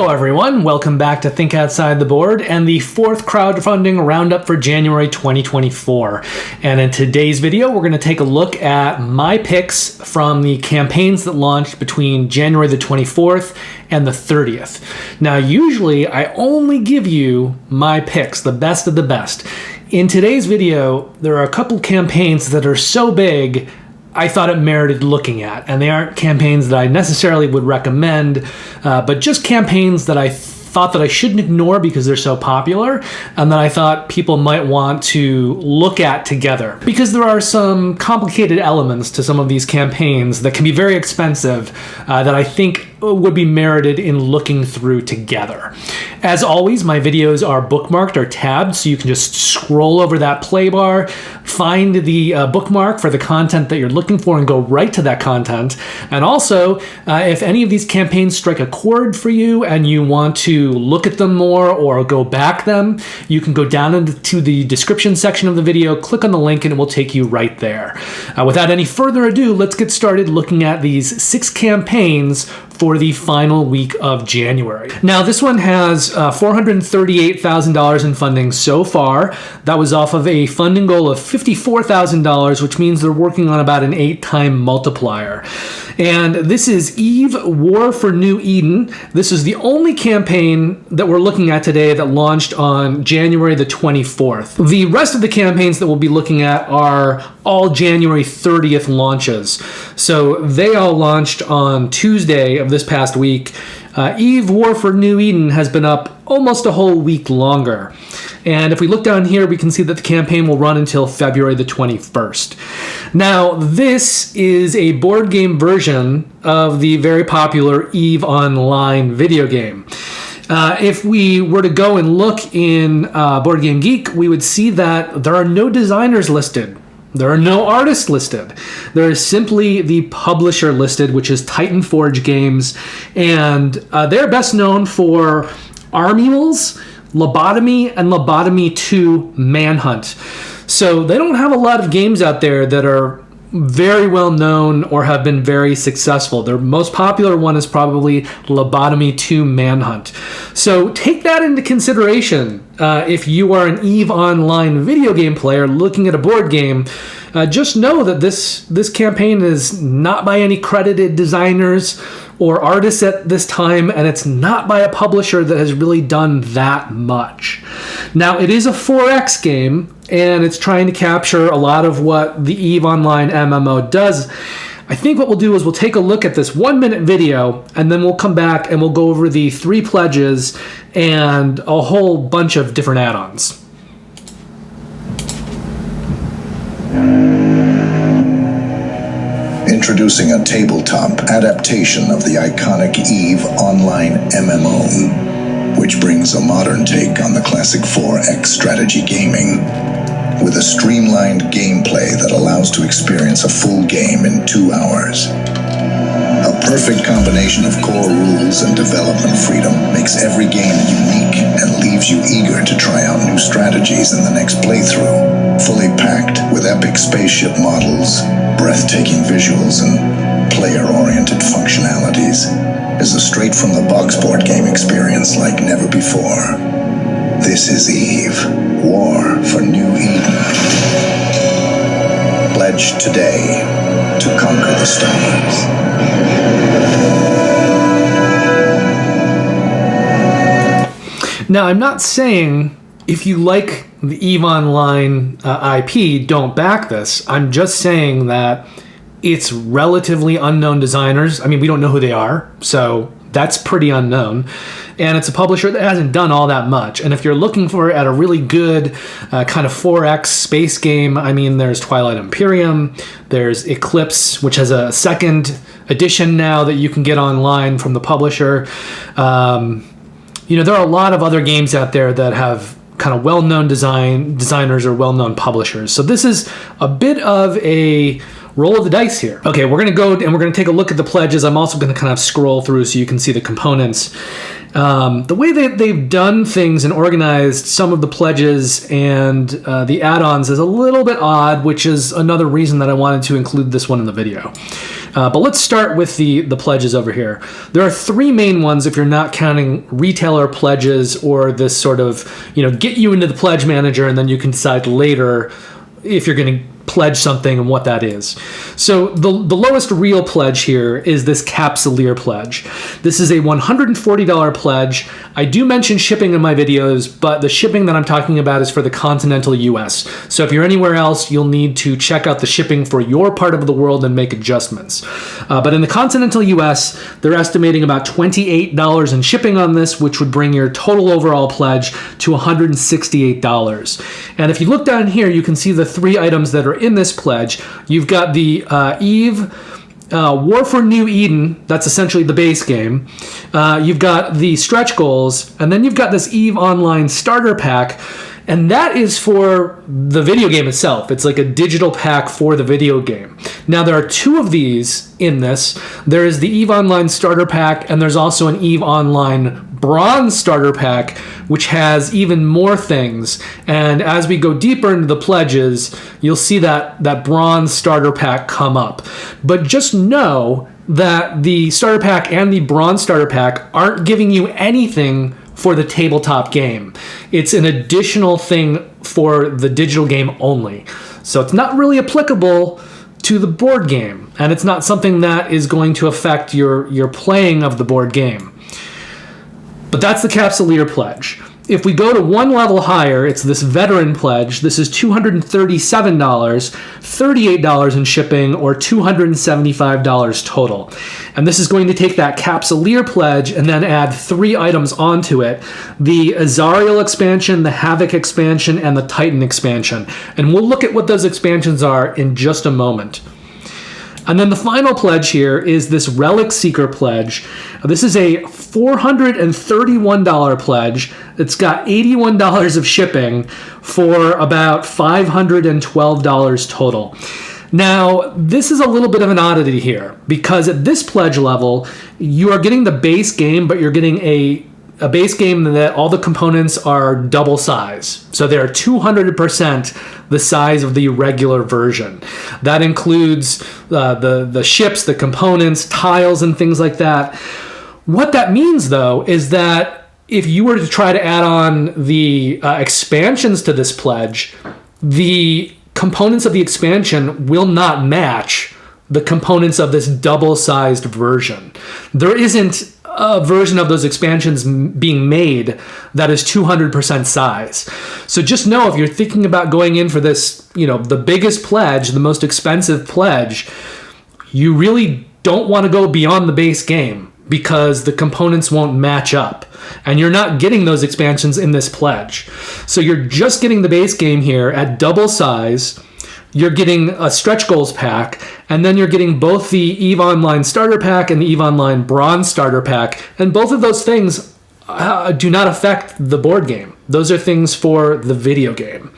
Hello everyone, welcome back to Think Outside the Board and the fourth crowdfunding roundup for January 2024. And in today's video, we're going to take a look at my picks from the campaigns that launched between January the 24th and the 30th. Now, usually I only give you my picks, the best of the best. In today's video, there are a couple campaigns that are so big I thought it merited looking at, and they aren't campaigns that I necessarily would recommend, but just campaigns that I thought that I shouldn't ignore because they're so popular, and that I thought people might want to look at together. Because there are some complicated elements to some of these campaigns that can be very expensive that I think would be merited in looking through together. As always, my videos are bookmarked or tabbed, so you can just scroll over that play bar, find the bookmark for the content that you're looking for, and go right to that content. And also, if any of these campaigns strike a chord for you and you want to look at them more or go back them, you can go down into the description section of the video, click on the link, and it will take you right there. Without any further ado, let's get started looking at these 6 campaigns for the final week of January. Now, this one has $438,000 in funding so far. That was off of a funding goal of $54,000, which means they're working on about an 8-time multiplier. And this is Eve: War for New Eden. This is the only campaign that we're looking at today that launched on January the 24th. The rest of the campaigns that we'll be looking at are all January 30th launches. So they all launched on Tuesday of this past week. Eve: War for New Eden has been up almost a whole week longer. And if we look down here, we can see that the campaign will run until February the 21st. Now, this is a board game version of the very popular Eve Online video game. If we were to go and look in Board Game Geek, we would see that there are no designers listed. There are no artists listed. There is simply the publisher listed, which is Titan Forge Games, and they're best known for Arm Eagles, Lobotomy, and Lobotomy 2 Manhunt. So they don't have a lot of games out there that are very well known or have been very successful. Their most popular one is probably Lobotomy 2 Manhunt. So take that into consideration if you are an Eve Online video game player looking at a board game. Just know that this campaign is not by any credited designers or artists at this time, and it's not by a publisher that has really done that much. Now, it is a 4X game, and it's trying to capture a lot of what the Eve Online MMO does. I think what we'll do is we'll take a look at this 1-minute video, and then we'll come back and we'll go over the 3 pledges and a whole bunch of different add-ons. Introducing a tabletop adaptation of the iconic Eve Online MMO, which brings a modern take on the classic 4X strategy gaming, with a streamlined gameplay that allows to experience a full game in 2 hours. A perfect combination of core rules and development freedom makes every game unique and leaves you eager to try out new strategies in the next playthrough. Fully packed with epic spaceship models, breathtaking visuals, and player-oriented functionalities, is a straight-from-the-box board game experience like never before. This is Eve: War for New Eden. Pledge today to conquer the stars. Now, I'm not saying if you like the Eve Online IP, don't back this. I'm just saying that it's relatively unknown designers. I mean, we don't know who they are, so that's pretty unknown. And it's a publisher that hasn't done all that much. And if you're looking for it at a really good kind of 4X space game, I mean, there's Twilight Imperium, there's Eclipse, which has a 2nd edition now that you can get online from the publisher. There are a lot of other games out there that have kind of well-known designers or well-known publishers. So this is a bit of a roll of the dice here. Okay, we're going to go and we're going to take a look at the pledges. I'm also going to kind of scroll through so you can see the components. The way that they've done things and organized some of the pledges and the add-ons is a little bit odd, which is another reason that I wanted to include this one in the video. But let's start with the pledges over here. There are three main ones if you're not counting retailer pledges or this sort of, get you into the pledge manager and then you can decide later if you're going to pledge something and what that is. So the lowest real pledge here is this Capsuleer pledge. This is a $140 pledge. I do mention shipping in my videos, but the shipping that I'm talking about is for the continental US. So if you're anywhere else, you'll need to check out the shipping for your part of the world and make adjustments. But in the continental US, they're estimating about $28 in shipping on this, which would bring your total overall pledge to $168. And if you look down here, you can see the three items that are in this pledge. You've got the Eve War for New Eden, that's essentially the base game. You've got the stretch goals, and then you've got this Eve Online starter pack, and that is for the video game itself. It's like a digital pack for the video game. Now, there are two of these in this. There is the Eve Online starter pack, and there's also an Eve Online Bronze starter pack, which has even more things. And as we go deeper into the pledges, you'll see that Bronze starter pack come up. But just know that the starter pack and the Bronze starter pack aren't giving you anything for the tabletop game. It's an additional thing for the digital game only. So it's not really applicable to the board game, and it's not something that is going to affect your playing of the board game. But that's the Capsuleer pledge. If we go to one level higher, it's this Veteran pledge. This is $237, $38 in shipping, or $275 total. And this is going to take that Capsuleer pledge and then add three items onto it: the Azariel expansion, the Havoc expansion, and the Titan expansion. And we'll look at what those expansions are in just a moment. And then the final pledge here is this Relic Seeker pledge. This is a $431 pledge. It's got $81 of shipping for about $512 total. Now, this is a little bit of an oddity here, because at this pledge level, you are getting the base game, but you're getting a base game that all the components are double size. So they're 200% the size of the regular version. That includes the ships, the components, tiles, and things like that. What that means, though, is that if you were to try to add on the expansions to this pledge, the components of the expansion will not match the components of this double-sized version. There isn't a version of those expansions being made that is 200% size. So just know, if you're thinking about going in for this, the biggest pledge, the most expensive pledge, you really don't want to go beyond the base game, because the components won't match up. And you're not getting those expansions in this pledge. So you're just getting the base game here at double size. You're getting a stretch goals pack, and then you're getting both the EVE Online starter pack and the EVE Online Bronze starter pack. And both of those things do not affect the board game. Those are things for the video game.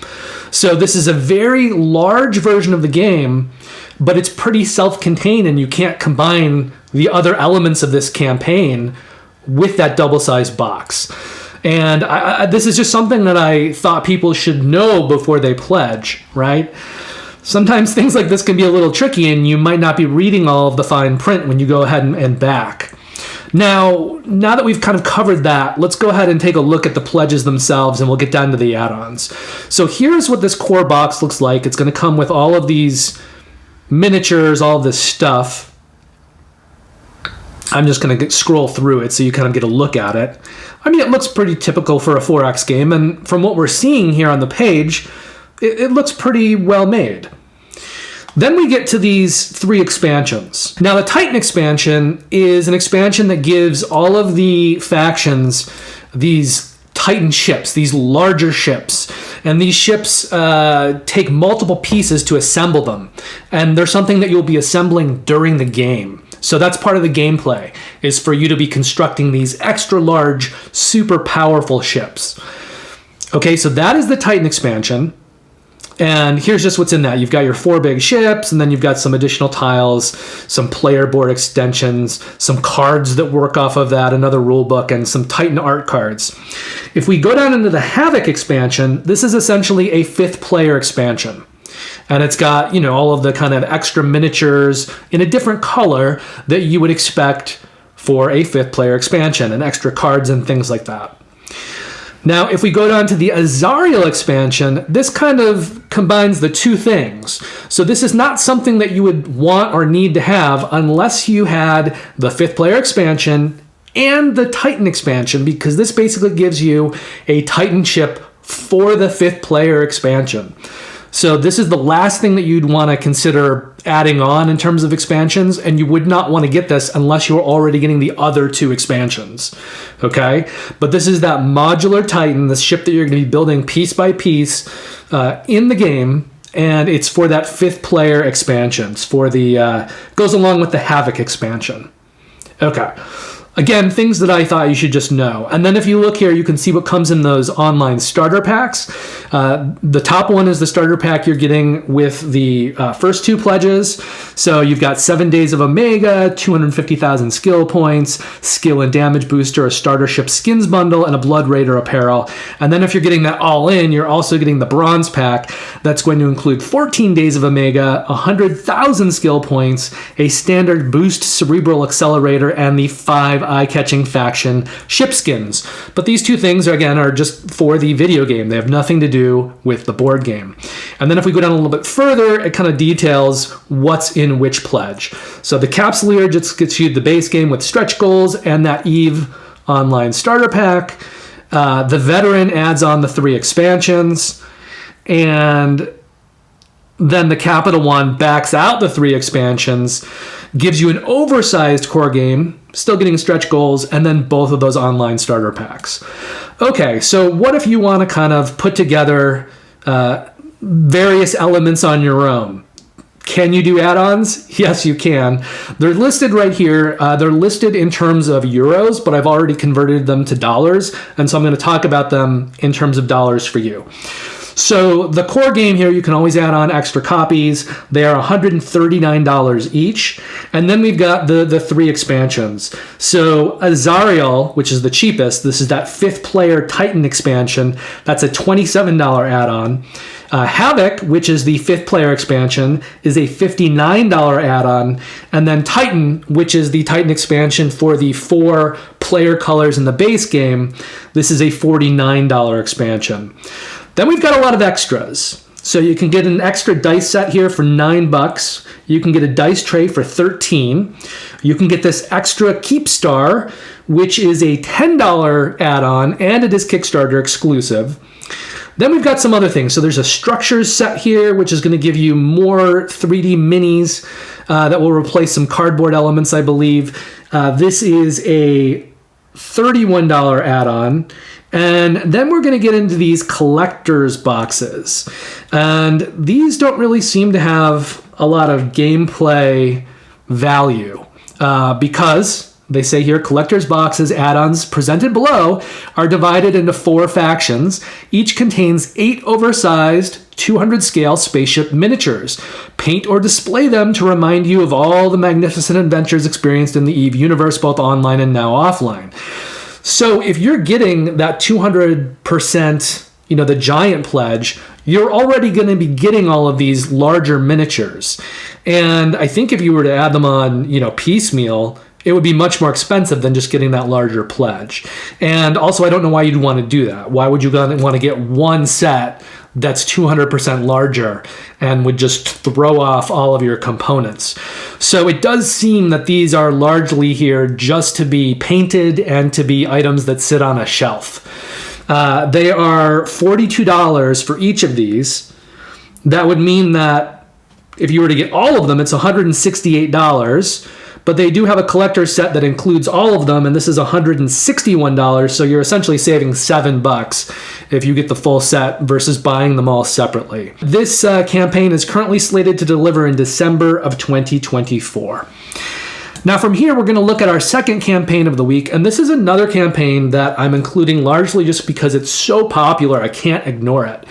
So this is a very large version of the game, but it's pretty self-contained, and you can't combine the other elements of this campaign with that double-sized box. And this is just something that I thought people should know before they pledge, right? Sometimes things like this can be a little tricky, and you might not be reading all of the fine print when you go ahead and back. Now that we've kind of covered that, let's go ahead and take a look at the pledges themselves, and we'll get down to the add-ons. So here's what this core box looks like. It's going to come with all of these miniatures, all of this stuff. I'm just going to scroll through it so you kind of get a look at it. I mean, it looks pretty typical for a 4X game, and from what we're seeing here on the page, it looks pretty well made. Then we get to these three expansions. Now, the Titan expansion is an expansion that gives all of the factions these Titan ships, these larger ships. And these ships take multiple pieces to assemble them. And they're something that you'll be assembling during the game. So that's part of the gameplay, is for you to be constructing these extra large, super powerful ships. Okay, so that is the Titan expansion. And here's just what's in that. You've got your 4 big ships, and then you've got some additional tiles, some player board extensions, some cards that work off of that, another rule book, and some Titan art cards. If we go down into the Havoc expansion, this is essentially a 5th player expansion. And it's got, you know, all of the kind of extra miniatures in a different color that you would expect for a 5th player expansion, and extra cards and things like that. Now, if we go down to the Azariel expansion, this kind of combines the two things. So this is not something that you would want or need to have unless you had the 5th player expansion and the Titan expansion, because this basically gives you a Titan chip for the 5th player expansion. So this is the last thing that you'd want to consider adding on in terms of expansions, and you would not want to get this unless you're already getting the other 2 expansions, okay? But this is that modular Titan, the ship that you're going to be building piece by piece in the game, and it's for that 5th player expansions, for the goes along with the Havoc expansion. Okay. Again, things that I thought you should just know. And then if you look here, you can see what comes in those online starter packs. The top one is the starter pack you're getting with the first 2 pledges. So you've got 7 Days of Omega, 250,000 skill points, skill and damage booster, a starter ship skins bundle, and a Blood Raider apparel. And then if you're getting that all in, you're also getting the bronze pack. That's going to include 14 Days of Omega, 100,000 skill points, a standard boost cerebral accelerator, and the 5 eye-catching faction ship skins. But these 2 things, again, are just for the video game. They have nothing to do with the board game. And then if we go down a little bit further, it kind of details what's in which pledge. So the Capsuleer just gets you the base game with stretch goals and that EVE online starter pack. The Veteran adds on the 3 expansions. And then the Capital One backs out the 3 expansions, gives you an oversized core game, still getting stretch goals, and then both of those online starter packs. Okay, so what if you want to kind of put together various elements on your own? Can you do add-ons? Yes, you can. They're listed right here. They're listed in terms of euros, but I've already converted them to dollars, and so I'm going to talk about them in terms of dollars for you. So the core game here, you can always add on extra copies. They are $139 each. And then we've got the 3 expansions. So Azariel, which is the cheapest, this is that 5th player Titan expansion. That's a $27 add-on. Havoc, which is the 5th player expansion, is a $59 add-on. And then Titan, which is the Titan expansion for the 4 player colors in the base game, this is a $49 expansion. Then we've got a lot of extras. So you can get an extra dice set here for $9. You can get a dice tray for $13. You can get this extra Keep Star, which is a $10 add-on, and it is Kickstarter exclusive. Then we've got some other things. So there's a structures set here, which is going to give you more 3D minis that will replace some cardboard elements, I believe. This is a $31 add-on. And then we're going to get into these collector's boxes. And these don't really seem to have a lot of gameplay value because they say here collector's boxes add-ons presented below are divided into 4 factions. Each contains 8 oversized 200 scale spaceship miniatures. Paint or display them to remind you of all the magnificent adventures experienced in the EVE universe, both online and now offline. So if you're getting that 200%, the giant pledge, you're already going to be getting all of these larger miniatures. And I think if you were to add them on, piecemeal, it would be much more expensive than just getting that larger pledge. And also, I don't know why you'd want to do that. Why would you want to get one set that's 200% larger and would just throw off all of your components? So it does seem that these are largely here just to be painted and to be items that sit on a shelf. They are $42 for each of these. That would mean that if you were to get all of them, it's $168. But they do have a collector's set that includes all of them, and this is $161, so you're essentially saving $7 if you get the full set versus buying them all separately. This campaign is currently slated to deliver in December of 2024. Now from here, we're going to look at our second campaign of the week, and this is another campaign that I'm including largely just because it's so popular, I can't ignore it.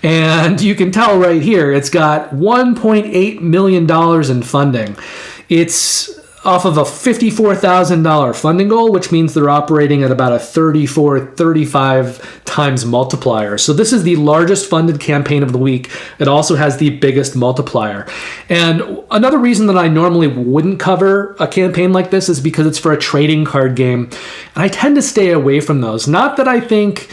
And you can tell right here, it's got $1.8 million in funding. It's off of a $54,000 funding goal, which means they're operating at about a 35 times multiplier. So this is the largest funded campaign of the week. It also has the biggest multiplier. And another reason that I normally wouldn't cover a campaign like this is because it's for a trading card game. And I tend to stay away from those. Not that I think,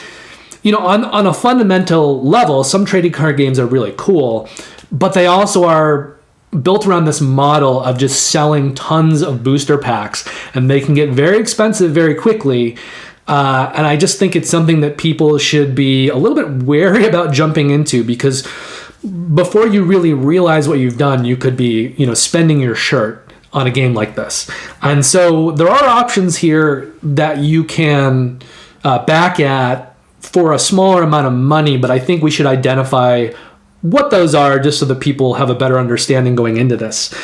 on a fundamental level, some trading card games are really cool, but they also are built around this model of just selling tons of booster packs, and they can get very expensive very quickly. And I just think it's something that people should be a little bit wary about jumping into, because before you really realize what you've done, you could be, spending your shirt on a game like this. And so there are options here that you can back at for a smaller amount of money, but I think we should identify what those are just so that people have a better understanding going into this.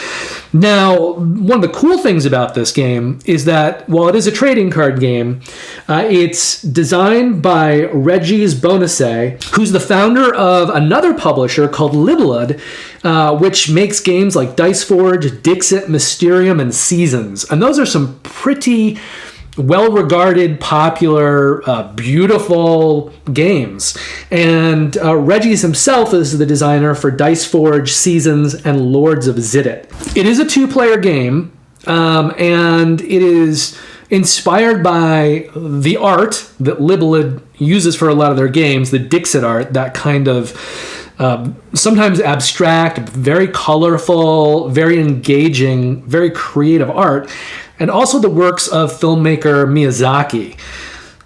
Now, one of the cool things about this game is that while it is a trading card game, it's designed by Regis Bonasse, who's the founder of another publisher called Libelud, which makes games like Dice Forge, Dixit, Mysterium, and Seasons. And those are some pretty well-regarded, popular, beautiful games. And Regis himself is the designer for Dice Forge, Seasons, and Lords of Zidit. It is a two-player game, and it is inspired by the art that Libelud uses for a lot of their games, the Dixit art, that kind of sometimes abstract, very colorful, very engaging, very creative art, and also the works of filmmaker Miyazaki.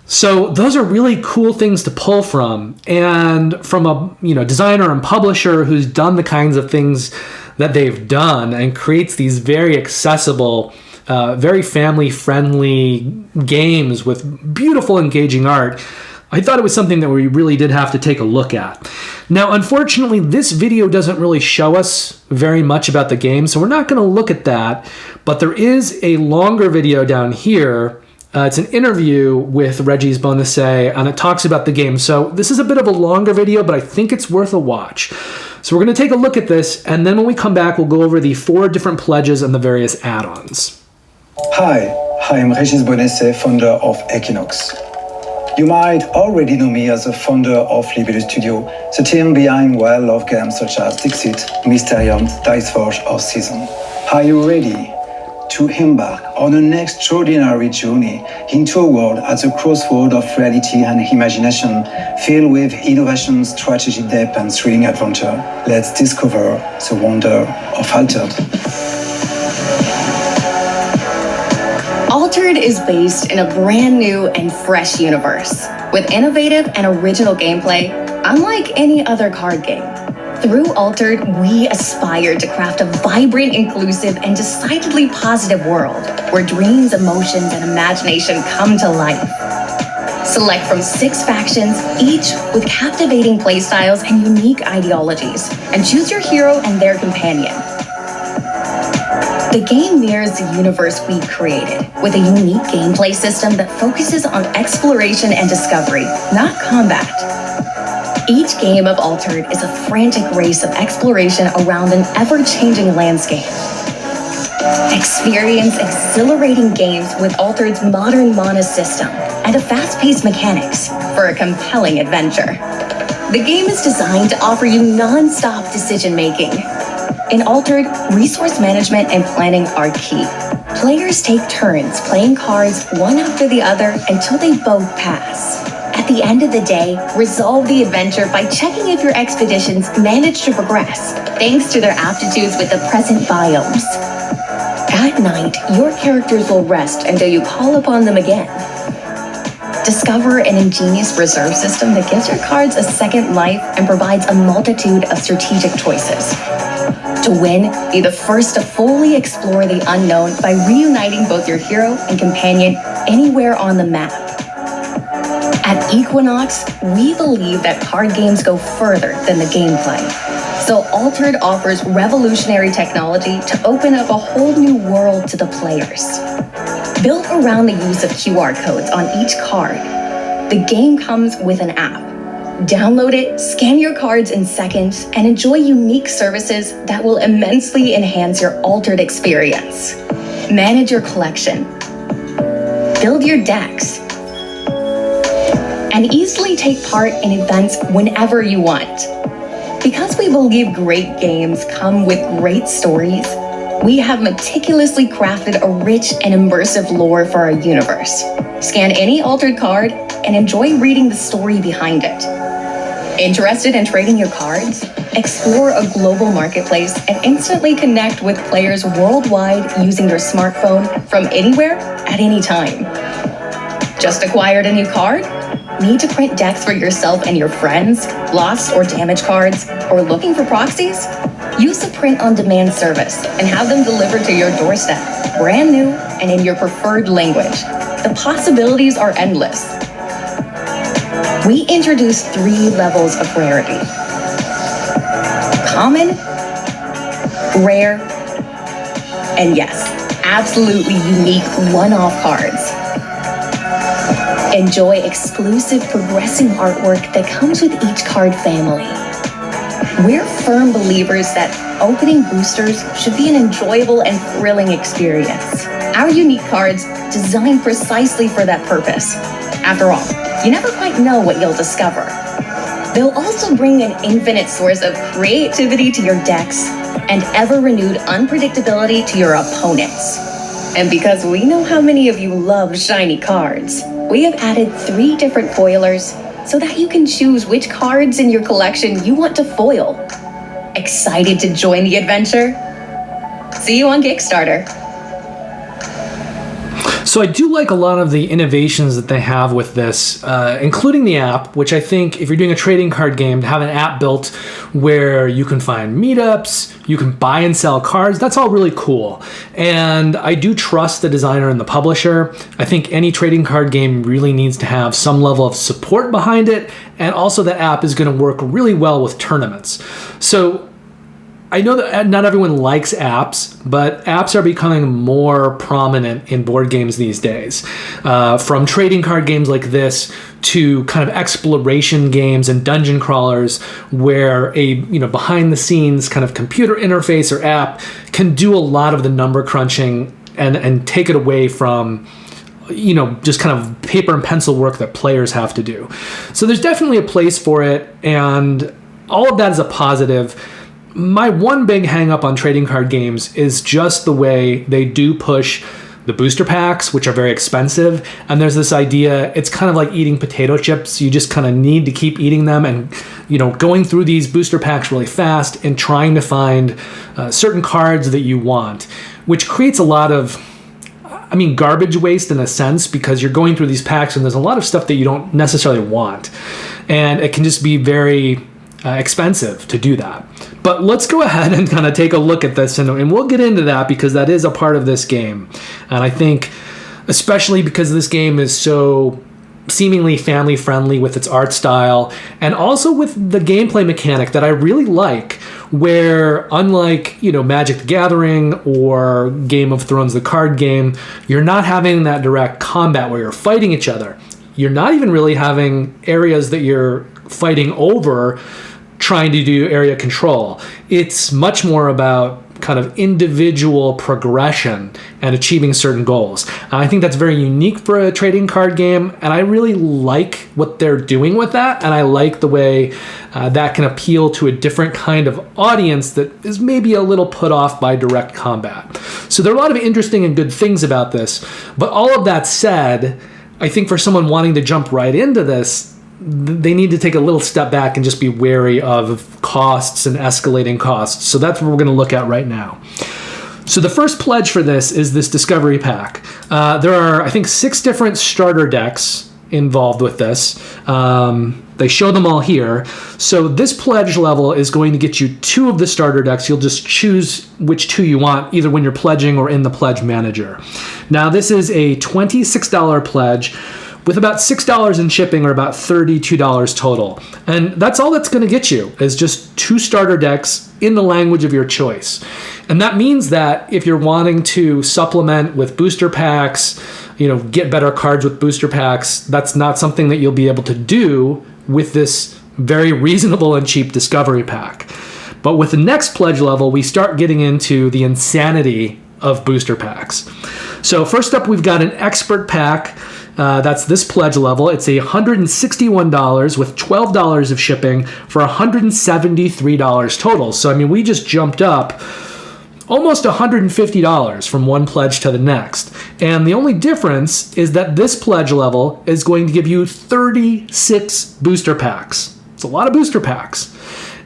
So those are really cool things to pull from, and from a designer and publisher who's done the kinds of things that they've done and creates these very accessible, very family-friendly games with beautiful, engaging art. I thought it was something that we really did have to take a look at. Now, unfortunately, this video doesn't really show us very much about the game, so we're not going to look at that, but there is a longer video down here. It's an interview with Regis Bonasse, and it talks about the game. So this is a bit of a longer video, but I think it's worth a watch. So we're going to take a look at this, and then when we come back, we'll go over the 4 different pledges and the various add-ons. Hi, I'm Regis Bonasse, founder of Equinox. You might already know me as the founder of Libelud Studio, the team behind well-loved games such as Dixit, Mysterium, Dice Forge, or Season. Are you ready to embark on an extraordinary journey into a world at the crossroad of reality and imagination, filled with innovation, strategy, depth, and thrilling adventure? Let's discover the wonder of Altered. Altered is based in a brand new and fresh universe, with innovative and original gameplay, unlike any other card game. Through Altered, we aspire to craft a vibrant, inclusive, and decidedly positive world where dreams, emotions, and imagination come to life. Select from 6 factions, each with captivating playstyles and unique ideologies, and choose your hero and their companion. The game mirrors the universe we created, with a unique gameplay system that focuses on exploration and discovery, not combat. Each game of Altered is a frantic race of exploration around an ever-changing landscape. Experience exhilarating games with Altered's modern mana system and a fast-paced mechanics for a compelling adventure. The game is designed to offer you non-stop decision-making. In Altered, resource management and planning are key. Players take turns playing cards one after the other until they both pass. At the end of the day, resolve the adventure by checking if your expeditions manage to progress, thanks to their aptitudes with the present biomes. At night, your characters will rest until you call upon them again. Discover an ingenious reserve system that gives your cards a second life and provides a multitude of strategic choices. To win, be the first to fully explore the unknown by reuniting both your hero and companion anywhere on the map. At Equinox, we believe that card games go further than the gameplay. So Altered offers revolutionary technology to open up a whole new world to the players. Built around the use of QR codes on each card, the game comes with an app. Download it, scan your cards in seconds, and enjoy unique services that will immensely enhance your Altered experience. manage your collection, build your decks, and easily take part in events whenever you want. Because we believe great games come with great stories, we have meticulously crafted a rich and immersive lore for our universe. Scan any altered card and enjoy reading the story behind it. Interested in trading your cards? Explore a global marketplace and instantly connect with players worldwide using your smartphone from anywhere at any time. Just acquired a new card? Need to print decks for yourself and your friends? Lost or damaged cards? Or looking for proxies? Use the print-on-demand service and have them delivered to your doorstep, brand new and in your preferred language. The possibilities are endless. We introduce 3 levels of rarity: common, rare, and yes, absolutely unique one-off cards. Enjoy exclusive progressing artwork that comes with each card family. We're firm believers that opening boosters should be an enjoyable and thrilling experience. Our unique cards designed precisely for that purpose. After all, you never quite know what you'll discover. They'll also bring an infinite source of creativity to your decks and ever-renewed unpredictability to your opponents. And because we know how many of you love shiny cards, we have added 3 different foilers so that you can choose which cards in your collection you want to foil. Excited to join the adventure? See you on Kickstarter. So I do like a lot of the innovations that they have with this, including the app, which I think if you're doing a trading card game, to have an app built where you can find meetups, you can buy and sell cards, that's all really cool. And I do trust the designer and the publisher. I think any trading card game really needs to have some level of support behind it, and also the app is going to work really well with tournaments. So I know that not everyone likes apps, but apps are becoming more prominent in board games these days. From trading card games like this to kind of exploration games and dungeon crawlers where a behind the scenes kind of computer interface or app can do a lot of the number crunching and take it away from just kind of paper and pencil work that players have to do. So there's definitely a place for it, and all of that is a positive. My one big hang up on trading card games is just the way they do push the booster packs, which are very expensive. And there's this idea, it's kind of like eating potato chips. You just kind of need to keep eating them and, going through these booster packs really fast and trying to find certain cards that you want, which creates a lot of, garbage waste in a sense, because you're going through these packs and there's a lot of stuff that you don't necessarily want. And it can just be very expensive to do that. But let's go ahead and kind of take a look at this, and we'll get into that because that is a part of this game. And I think, especially because this game is so seemingly family friendly with its art style and also with the gameplay mechanic that I really like, where unlike, Magic the Gathering or Game of Thrones, the card game, you're not having that direct combat where you're fighting each other. You're not even really having areas that you're fighting over trying to do area control. It's much more about kind of individual progression and achieving certain goals. And I think that's very unique for a trading card game, and I really like what they're doing with that, and I like the way that can appeal to a different kind of audience that is maybe a little put off by direct combat. So there are a lot of interesting and good things about this, but all of that said, I think for someone wanting to jump right into this, they need to take a little step back and just be wary of costs and escalating costs. So that's what we're going to look at right now. So the first pledge for this is this discovery pack. There are, I think, 6 different starter decks involved with this. They show them all here. So this pledge level is going to get you 2 of the starter decks. You'll just choose which 2 you want, either when you're pledging or in the pledge manager. Now, this is a $26 pledge with about $6 in shipping, or about $32 total. And that's all that's going to get you, is just 2 starter decks in the language of your choice. And that means that if you're wanting to supplement with booster packs, get better cards with booster packs, that's not something that you'll be able to do with this very reasonable and cheap discovery pack. But with the next pledge level, we start getting into the insanity of booster packs. So first up, we've got an expert pack. That's this pledge level. It's $161 with $12 of shipping for $173 total. So, I mean, we just jumped up almost $150 from one pledge to the next. And the only difference is that this pledge level is going to give you 36 booster packs. It's a lot of booster packs.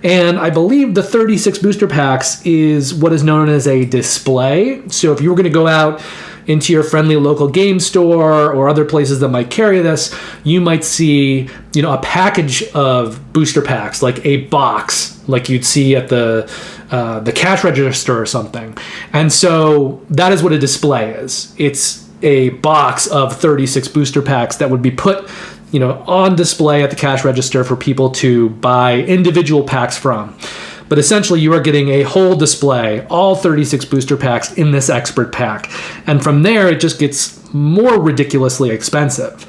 And I believe the 36 booster packs is what is known as a display. So if you were going to go out into your friendly local game store or other places that might carry this, you might see, a package of booster packs, like a box, like you'd see at the cash register or something. And so that is what a display is. It's a box of 36 booster packs that would be put, on display at the cash register for people to buy individual packs from. But essentially, you are getting a whole display, all 36 booster packs in this expert pack. And from there, it just gets more ridiculously expensive.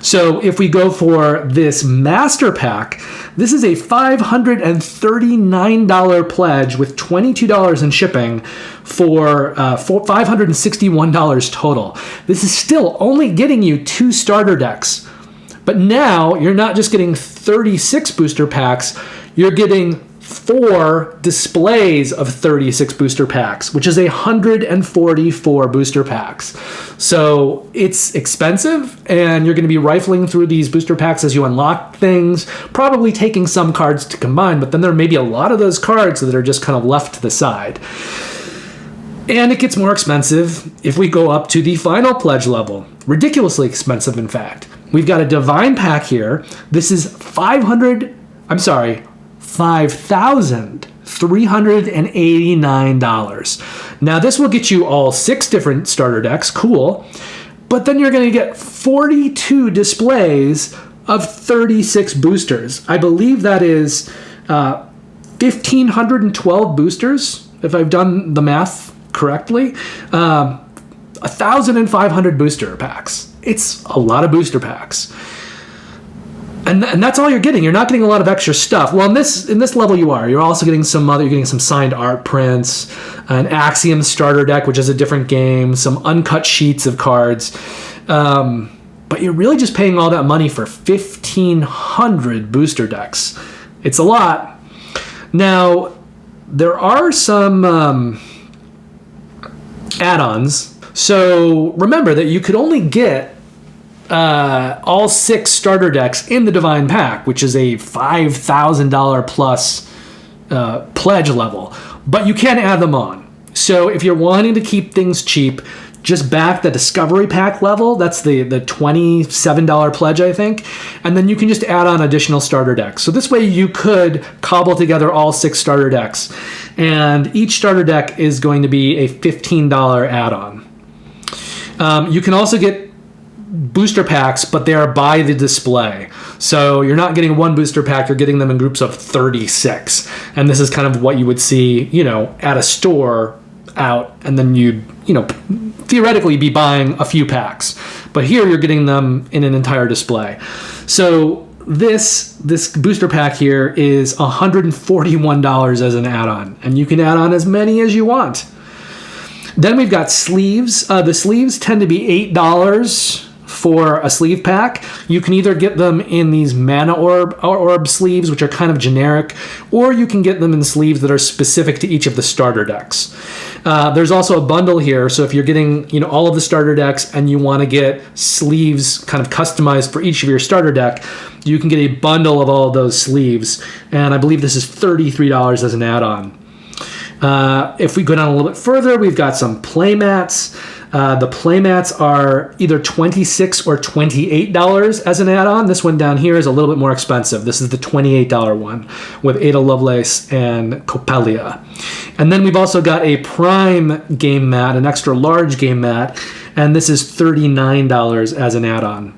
So if we go for this master pack, this is a $539 pledge with $22 in shipping for $561 total. This is still only getting you 2 starter decks. But now you're not just getting 36 booster packs, you're getting 4 displays of 36 booster packs, which is 144 booster packs. So it's expensive, and you're going to be rifling through these booster packs as you unlock things, probably taking some cards to combine, but then there may be a lot of those cards that are just kind of left to the side. And it gets more expensive if we go up to the final pledge level. Ridiculously expensive, in fact. We've got a Divine pack here. This is $5,389. Now, this will get you all 6 different starter decks. Cool. But then you're going to get 42 displays of 36 boosters. I believe that is 1,512 boosters, if I've done the math correctly. 1,500 booster packs. It's a lot of booster packs. And that's all you're getting. You're not getting a lot of extra stuff. Well, in this level you are. You're also getting you're getting some signed art prints, an Axiom starter deck, which is a different game, some uncut sheets of cards. But you're really just paying all that money for 1,500 booster decks. It's a lot. Now, there are some add-ons. So remember that you could only get all 6 starter decks in the Divine pack, which is a $5,000 plus pledge level, but you can add them on. So if you're wanting to keep things cheap, just back the Discovery pack level. That's the $27 pledge, I think. And then you can just add on additional starter decks. So this way you could cobble together all 6 starter decks. And each starter deck is going to be a $15 add-on. You can also get booster packs, but they are by the display. So you're not getting one booster pack, you're getting them in groups of 36. And this is kind of what you would see, at a store out, and then you'd, theoretically be buying a few packs. But here you're getting them in an entire display. So this booster pack here is $141 as an add-on, and you can add on as many as you want. Then we've got sleeves. The sleeves tend to be $8 for a sleeve pack. You can either get them in these mana orb sleeves, which are kind of generic, or you can get them in sleeves that are specific to each of the starter decks. There's also a bundle here, so if you're getting all of the starter decks and you want to get sleeves kind of customized for each of your starter deck, you can get a bundle of all of those sleeves, and I believe this is $33 as an add-on. If we go down a little bit further, we've got some playmats. The playmats are either $26 or $28 as an add-on. This one down here is a little bit more expensive. This is the $28 one with Ada Lovelace and Coppelia. And then we've also got a prime game mat, an extra large game mat, and this is $39 as an add-on.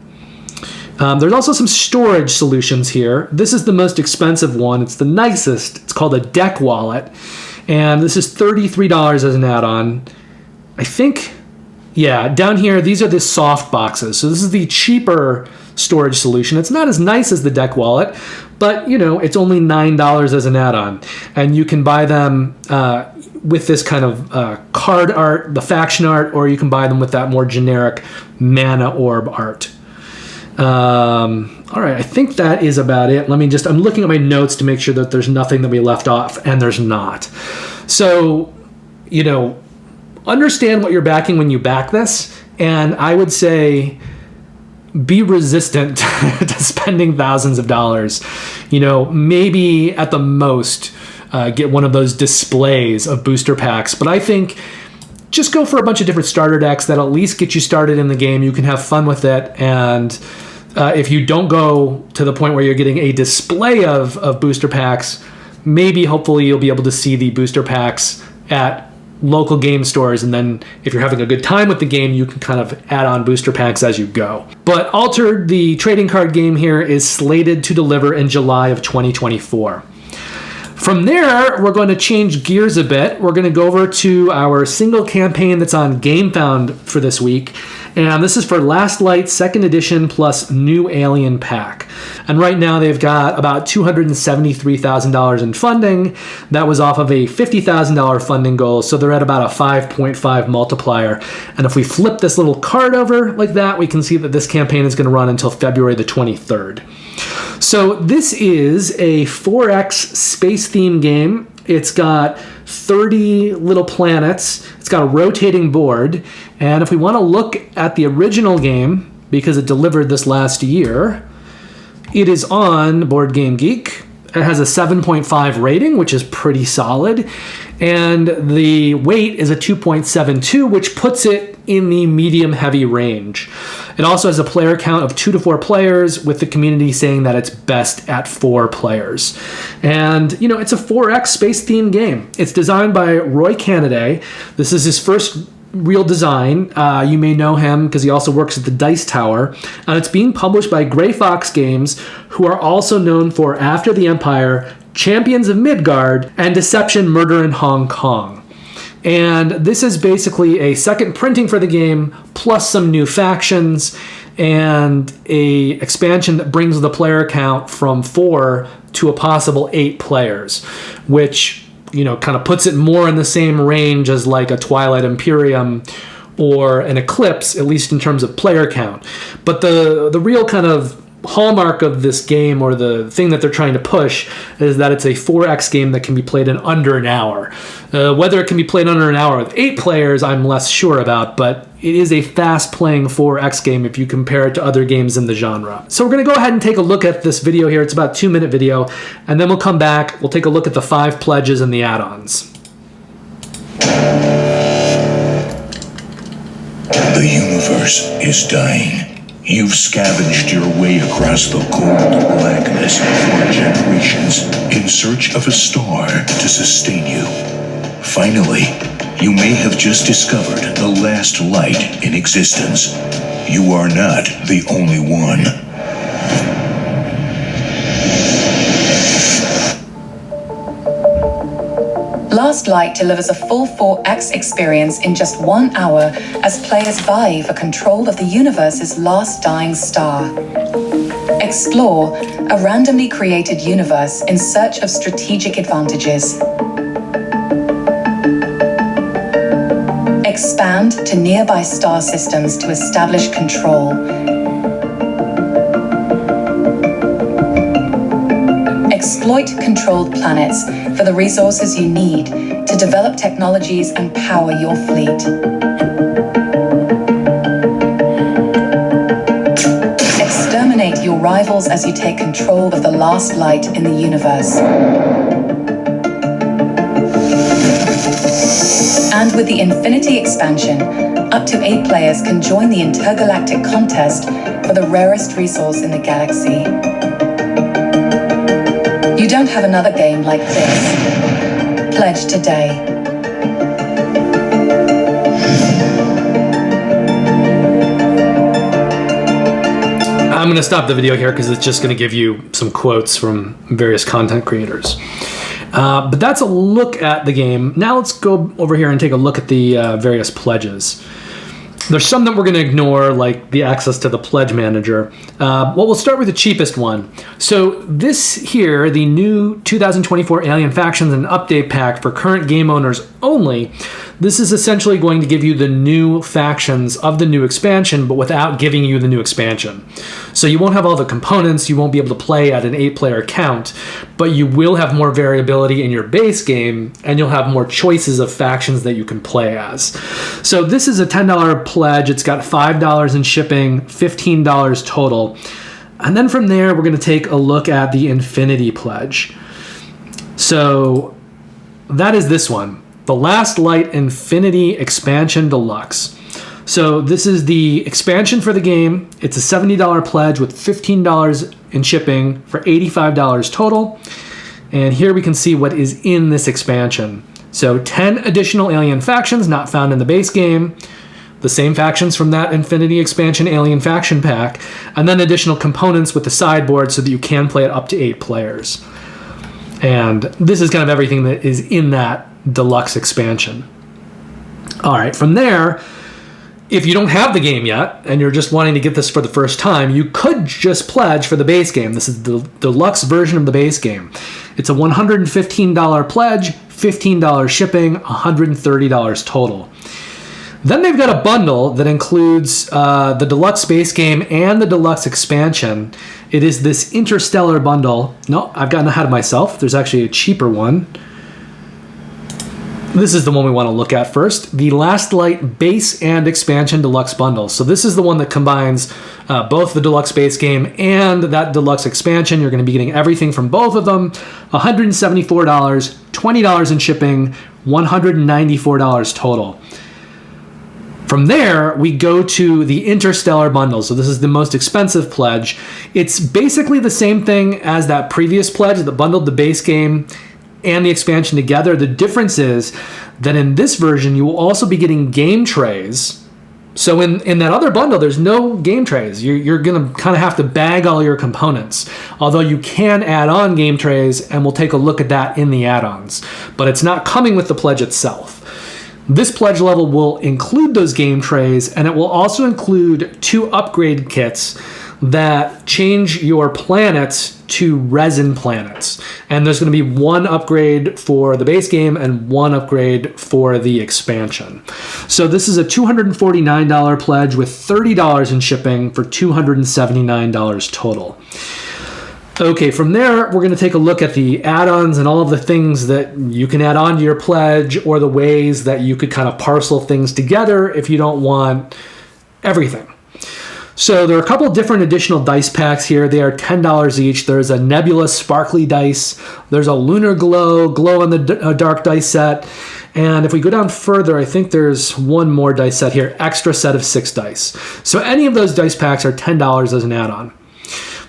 There's also some storage solutions here. This is the most expensive one. It's the nicest. It's called a deck wallet. And this is $33 as an add-on. I think, down here, these are the soft boxes. So this is the cheaper storage solution. It's not as nice as the deck wallet, But, you know, it's only $9 as an add-on. And you can buy them with this kind of card art, the faction art, or you can buy them with that more generic mana orb art. All right, I think that is about it. I'm looking at my notes to make sure that there's nothing that we left off, and there's not. So, you know, understand what you're backing when you back this, and I would say be resistant to spending thousands of dollars. You know, maybe at the most get one of those displays of booster packs, but I think just go for a bunch of different starter decks that at least get you started in the game. You can have fun with it, and if you don't go to the point where you're getting a display of booster packs, maybe hopefully you'll be able to see the booster packs at local game stores, and then if you're having a good time with the game, you can kind of add on booster packs as you go. But Altered, the trading card game here, is slated to deliver in July of 2024. From there, we're going to change gears a bit. We're going to go over to our single campaign that's on Gamefound for this week. And this is for Last Light 2nd Edition plus New Alien Pack. And right now they've got about $273,000 in funding. That was off of a $50,000 funding goal, so they're at about a 5.5 multiplier. And if we flip this little card over like that, we can see that this campaign is going to run until February the 23rd. So this is a 4X space theme game. It's got 30 little planets. It's got a rotating board. And if we want to look at the original game, because it delivered this last year, it is on Board Game Geek. It has a 7.5 rating, which is pretty solid. And the weight is a 2.72, which puts it in the medium-heavy range. It also has a player count of 2 to 4 players, with the community saying that it's best at 4 players. And, you know, it's a 4X space-themed game. It's designed by Roy Canaday. This is his first real design. You may know him because he also works at the Dice Tower. And it's being published by Grey Fox Games, who are also known for After the Empire, Champions of Midgard, and Deception, Murder in Hong Kong. And this is basically a second printing for the game, plus some new factions, and a expansion that brings the player count from 4 to a possible 8 players, which, you know, kind of puts it more in the same range as like a Twilight Imperium or an Eclipse, at least in terms of player count. But the real kind of hallmark of this game, or the thing that they're trying to push, is that it's a 4X game that can be played in under an hour. Whether it can be played under an hour with 8 players, I'm less sure about, but it is a fast-playing 4X game if you compare it to other games in the genre. So we're going to go ahead and take a look at this video here. It's about a 2-minute video, and then we'll come back. We'll take a look at the 5 pledges and the add-ons. The universe is dying. You've scavenged your way across the cold blackness for generations in search of a star to sustain you. Finally, you may have just discovered the last light in existence. You are not the only one. Last Light delivers a full 4X experience in just 1 hour as players vie for control of the universe's last dying star. Explore a randomly created universe in search of strategic advantages. Expand to nearby star systems to establish control. Exploit controlled planets for the resources you need to develop technologies and power your fleet. Exterminate your rivals as you take control of the last light in the universe. And with the Infinity expansion, up to 8 players can join the intergalactic contest for the rarest resource in the galaxy. You don't have another game like this. Pledge today. I'm going to stop the video here because it's just going to give you some quotes from various content creators. But that's a look at the game. Now let's go over here and take a look at the various pledges. There's some that we're going to ignore, like the access to the pledge manager. Well, we'll start with the cheapest one. So this here, the new 2024 Alien Factions and Update Pack for current game owners only, this is essentially going to give you the new factions of the new expansion, but without giving you the new expansion. So you won't have all the components, you won't be able to play at an 8-player count, but you will have more variability in your base game, and you'll have more choices of factions that you can play as. So this is a $10 pledge. It's got $5 in shipping, $15 total. And then from there, we're going to take a look at the Infinity Pledge. So that is this one, the Last Light Infinity Expansion Deluxe. So this is the expansion for the game. It's a $70 pledge with $15 in shipping for $85 total. And here we can see what is in this expansion. So 10 additional alien factions not found in the base game, the same factions from that Infinity Expansion Alien Faction Pack, and then additional components with the sideboard so that you can play it up to 8 players. And this is kind of everything that is in that deluxe expansion. All right, from there, if you don't have the game yet and you're just wanting to get this for the first time, you could just pledge for the base game. This is the deluxe version of the base game. It's a $115 pledge, $15 shipping, $130 total. Then they've got a bundle that includes the deluxe base game and the deluxe expansion. It is this Interstellar bundle. No, I've gotten ahead of myself. There's actually a cheaper one. This is the one we want to look at first. The Last Light Base and Expansion Deluxe Bundle. So this is the one that combines both the deluxe base game and that deluxe expansion. You're going to be getting everything from both of them. $174, $20 in shipping, $194 total. From there, we go to the Interstellar bundle. So this is the most expensive pledge. It's basically the same thing as that previous pledge that bundled the base game and the expansion together. The difference is that in this version, you will also be getting game trays. So in that other bundle, there's no game trays. You're going to kind of have to bag all your components. Although you can add on game trays, and we'll take a look at that in the add-ons. But it's not coming with the pledge itself. This pledge level will include those game trays, and it will also include 2 upgrade kits that change your planets to resin planets. And there's going to be 1 upgrade for the base game and 1 upgrade for the expansion. So this is a $249 pledge with $30 in shipping for $279 total. Okay, from there, we're going to take a look at the add-ons and all of the things that you can add on to your pledge, or the ways that you could kind of parcel things together if you don't want everything. So there are a couple of different additional dice packs here. They are $10 each. There's a Nebula Sparkly dice. There's a Lunar Glow in the Dark dice set. And if we go down further, I think there's one more dice set here, extra set of 6 dice. So any of those dice packs are $10 as an add-on.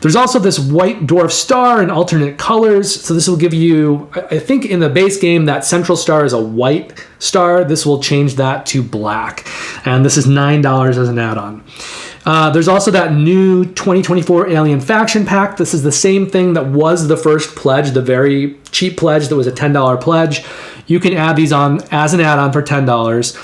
There's also this White Dwarf Star in alternate colors. So this will give you, I think in the base game, that central star is a white star. This will change that to black. And this is $9 as an add-on. There's also that new 2024 Alien Faction Pack. This is the same thing that was the first pledge, the very cheap pledge that was a $10 pledge. You can add these on as an add-on for $10.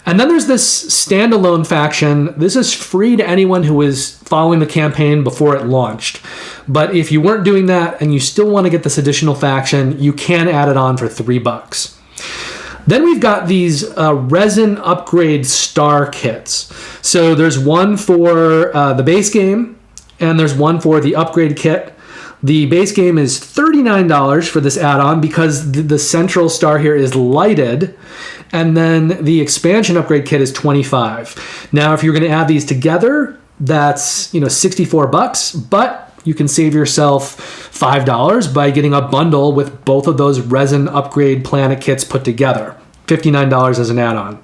And then there's this standalone faction. This is free to anyone who is following the campaign before it launched. But if you weren't doing that and you still want to get this additional faction, you can add it on for $3. Then we've got these resin upgrade star kits. So there's one for the base game, and there's one for the upgrade kit. The base game is $39 for this add-on because the central star here is lighted, and then the expansion upgrade kit is $25. Now, if you're going to add these together, that's $64, but you can save yourself $5 by getting a bundle with both of those resin upgrade planet kits put together. $59 as an add-on.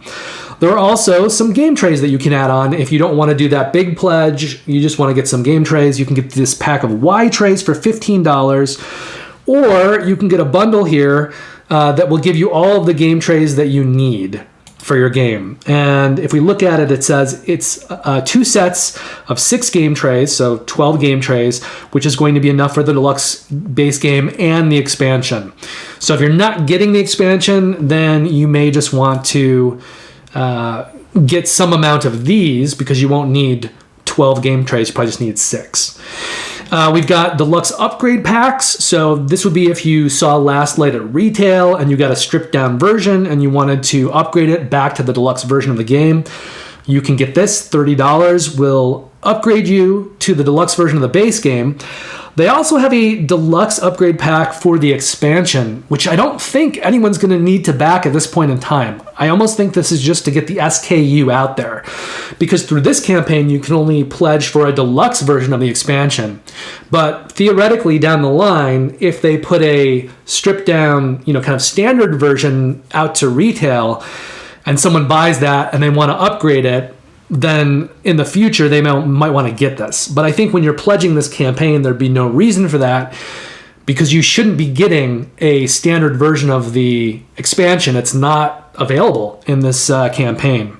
There are also some game trays that you can add on if you don't want to do that big pledge. You just want to get some game trays. You can get this pack of Y trays for $15, or you can get a bundle here that will give you all of the game trays that you need for your game. And if we look at it, it says it's 2 sets of 6 game trays, so 12 game trays, which is going to be enough for the deluxe base game and the expansion. So if you're not getting the expansion, then you may just want to get some amount of these because you won't need 12 game trays, you probably just need 6. We've got deluxe upgrade packs. So this would be if you saw Last Light at retail and you got a stripped down version and you wanted to upgrade it back to the deluxe version of the game. You can get this. $30 will upgrade you to the deluxe version of the base game. They also have a deluxe upgrade pack for the expansion, which I don't think anyone's going to need to back at this point in time. I almost think this is just to get the SKU out there, because through this campaign, you can only pledge for a deluxe version of the expansion. But theoretically, down the line, if they put a stripped down, kind of standard version out to retail, and someone buys that and they want to upgrade it, then in the future they might want to get this. But I think when you're pledging this campaign, there'd be no reason for that, because you shouldn't be getting a standard version of the expansion. It's not available in this campaign.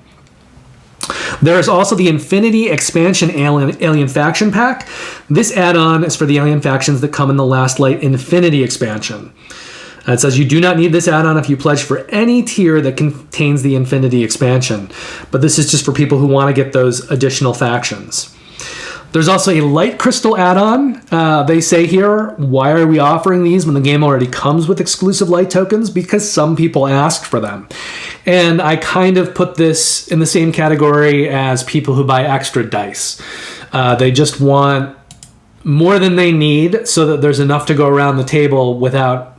There is also the Infinity Expansion Alien Faction Pack. This add-on is for the alien factions that come in the Last Light Infinity expansion. It says you do not need this add-on if you pledge for any tier that contains the Infinity expansion. But this is just for people who want to get those additional factions. There's also a Light Crystal add-on. They say here, why are we offering these when the game already comes with exclusive light tokens? Because some people asked for them. And I kind of put this in the same category as people who buy extra dice. They just want more than they need so that there's enough to go around the table without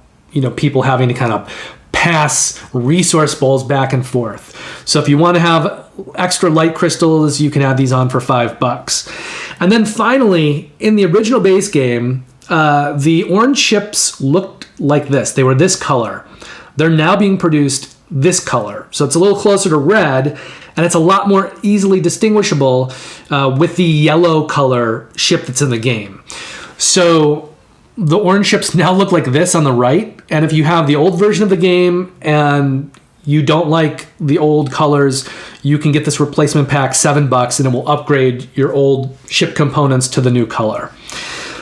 people having to kind of pass resource bowls back and forth. So if you want to have extra light crystals, you can add these on for $5. And then finally, in the original base game, the orange ships looked like this. They were this color. They're now being produced this color. So it's a little closer to red, and it's a lot more easily distinguishable with the yellow color ship that's in the game. So the orange ships now look like this on the right, and if you have the old version of the game and you don't like the old colors, you can get this replacement pack, $7, and it will upgrade your old ship components to the new color.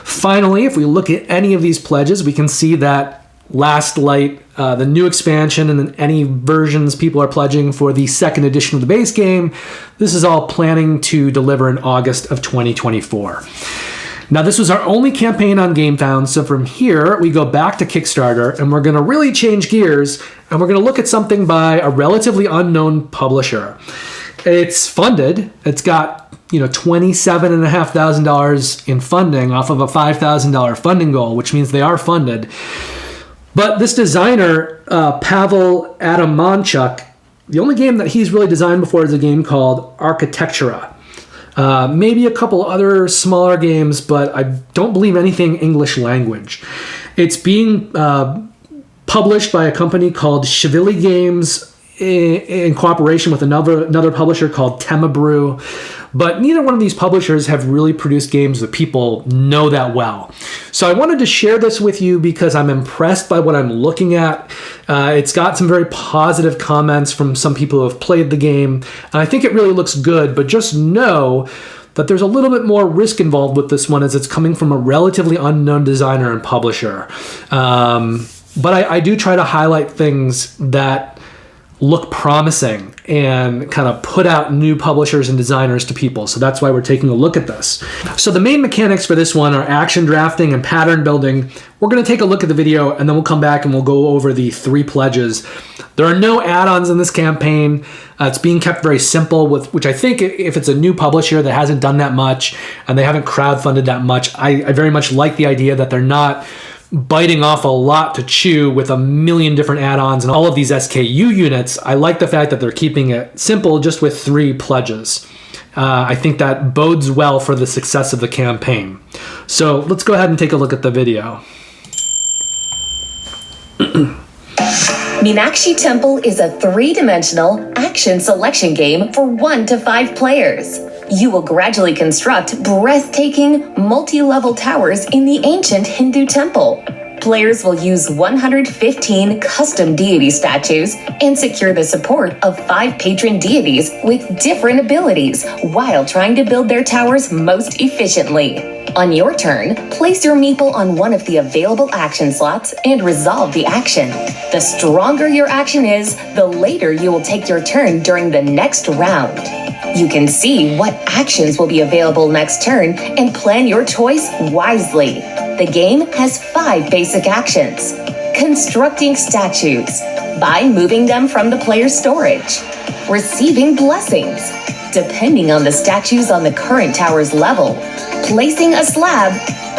Finally, if we look at any of these pledges, we can see that Last Light, the new expansion, and then any versions people are pledging for the second edition of the base game, this is all planning to deliver in August of 2024. Now, this was our only campaign on Gamefound, so from here, we go back to Kickstarter, and we're going to really change gears, and we're going to look at something by a relatively unknown publisher. It's funded. It's got, $27,500 in funding off of a $5,000 funding goal, which means they are funded. But this designer, Pavel Adamanchuk, the only game that he's really designed before is a game called Architectura. Maybe a couple other smaller games, but I don't believe anything English language. It's being published by a company called Shivili Games in cooperation with another publisher called Temabrew. But neither one of these publishers have really produced games that people know that well. So I wanted to share this with you because I'm impressed by what I'm looking at. It's got some very positive comments from some people who have played the game, and I think it really looks good, but just know that there's a little bit more risk involved with this one as it's coming from a relatively unknown designer and publisher. But I do try to highlight things that look promising and kind of put out new publishers and designers to people. So that's why we're taking a look at this. So the main mechanics for this one are action drafting and pattern building. We're going to take a look at the video and then we'll come back and we'll go over the 3 pledges. There are no add-ons in this campaign. It's being kept very simple, which I think if it's a new publisher that hasn't done that much and they haven't crowdfunded that much, I very much like the idea that they're not biting off a lot to chew with a million different add-ons and all of these SKU units. I like the fact that they're keeping it simple just with 3 pledges. I think that bodes well for the success of the campaign. So let's go ahead and take a look at the video. Meenakshi Temple is a 3-dimensional action selection game for 1 to 5 players. You will gradually construct breathtaking, multi-level towers in the ancient Hindu temple. Players will use 115 custom deity statues and secure the support of 5 patron deities with different abilities while trying to build their towers most efficiently. On your turn, place your meeple on one of the available action slots and resolve the action. The stronger your action is, the later you will take your turn during the next round. You can see what actions will be available next turn and plan your choice wisely. The game has 5 basic actions. Constructing statues by moving them from the player's storage. Receiving blessings, depending on the statues on the current tower's level. Placing a slab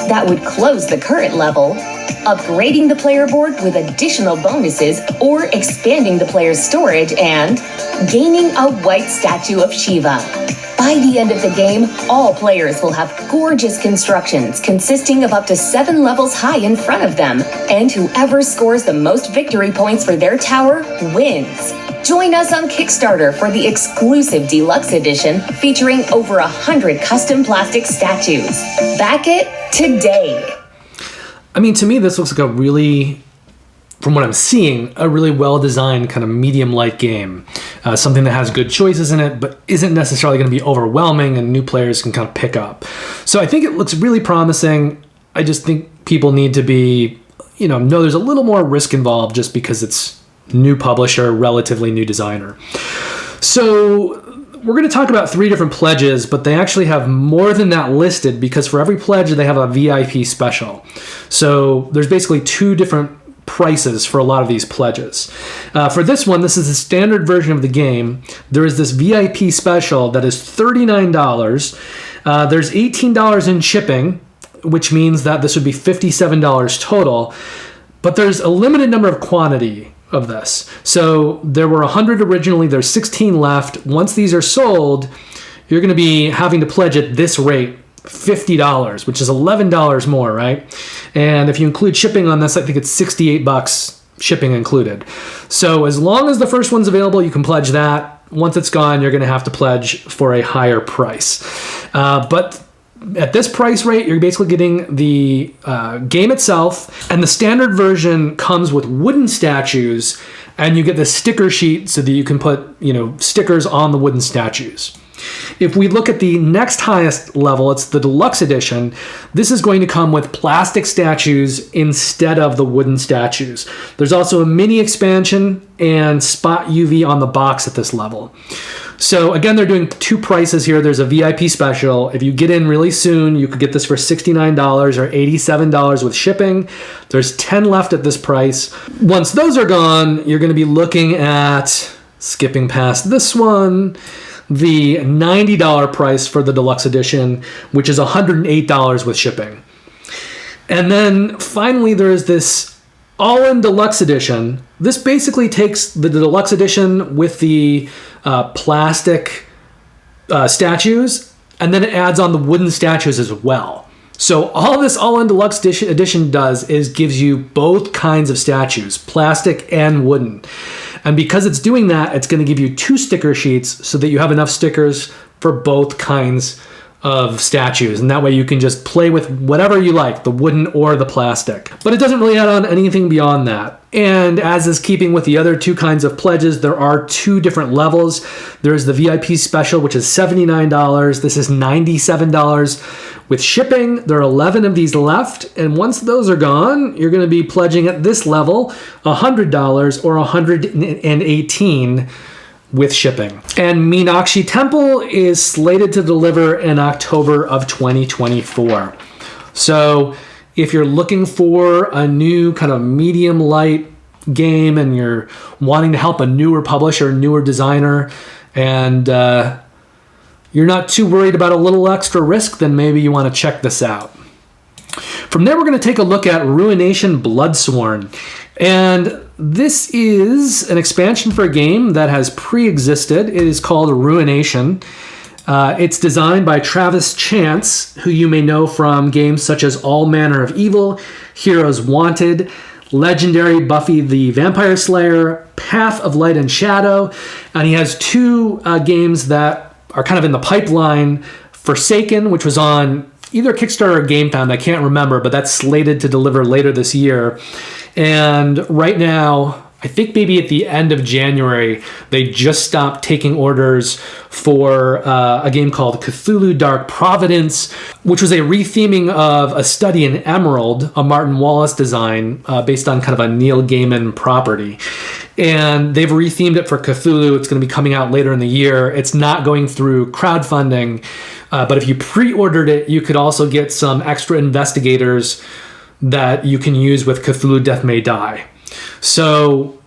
that would close the current level. Upgrading the player board with additional bonuses or expanding the player's storage, and gaining a white statue of Shiva. By the end of the game, all players will have gorgeous constructions consisting of up to 7 levels high in front of them, and whoever scores the most victory points for their tower wins. Join us on Kickstarter for the exclusive deluxe edition featuring over 100 custom plastic statues. Back it today. I mean, to me, this looks like a really, from what I'm seeing, a really well-designed kind of medium-light game. Something that has good choices in it, but isn't necessarily going to be overwhelming and new players can kind of pick up. So I think it looks really promising. I just think people need to be, know there's a little more risk involved just because it's new publisher, relatively new designer. So we're going to talk about 3 different pledges, but they actually have more than that listed because for every pledge they have a VIP special. So there's basically 2 different prices for a lot of these pledges. For this one, this is the standard version of the game. There is this VIP special that is $39. There's $18 in shipping, which means that this would be $57 total. But there's a limited number of quantity of this. So there were 100 originally, there's 16 left. Once these are sold, you're going to be having to pledge at this rate, $50, which is $11 more, right? And if you include shipping on this, I think it's $68 shipping included. So as long as the first one's available, you can pledge that. Once it's gone, you're going to have to pledge for a higher price. But at this price rate, you're basically getting the game itself, and the standard version comes with wooden statues, and you get the sticker sheet so that you can put, stickers on the wooden statues. If we look at the next highest level, it's the deluxe edition. This is going to come with plastic statues instead of the wooden statues. There's also a mini expansion and spot UV on the box at this level. So again, they're doing 2 prices here. There's a VIP special. If you get in really soon, you could get this for $69 or $87 with shipping. There's 10 left at this price. Once those are gone, you're going to be looking at, skipping past this one, the $90 price for the deluxe edition, which is $108 with shipping. And then finally, there's this all-in deluxe edition. This basically takes the deluxe edition with the plastic statues, and then it adds on the wooden statues as well. So all this all-in deluxe edition does is gives you both kinds of statues, plastic and wooden. And because it's doing that, it's going to give you 2 sticker sheets so that you have enough stickers for both kinds of statues. And that way you can just play with whatever you like, the wooden or the plastic. But it doesn't really add on anything beyond that. And as is keeping with the other 2 kinds of pledges, there are 2 different levels. There's the VIP special, which is $79. This is $97 with shipping. There are 11 of these left. And once those are gone, you're going to be pledging at this level $100 or $118 with shipping. And Meenakshi Temple is slated to deliver in October of 2024. So if you're looking for a new kind of medium light game and you're wanting to help a newer publisher, newer designer, and you're not too worried about a little extra risk, then maybe you want to check this out. From there, we're going to take a look at Ruination Bloodsworn. And this is an expansion for a game that has pre-existed. It is called Ruination. It's designed by Travis Chance, who you may know from games such as All Manner of Evil, Heroes Wanted, Legendary Buffy the Vampire Slayer, Path of Light and Shadow. And he has 2 games that are kind of in the pipeline. Forsaken, which was on either Kickstarter or Gamefound, I can't remember, but that's slated to deliver later this year. And right now, I think maybe at the end of January, they just stopped taking orders for a game called Cthulhu Dark Providence, which was a retheming of A Study in Emerald, a Martin Wallace design based on kind of a Neil Gaiman property. And they've rethemed it for Cthulhu. It's going to be coming out later in the year. It's not going through crowdfunding, but if you pre-ordered it, you could also get some extra investigators that you can use with Cthulhu Death May Die. So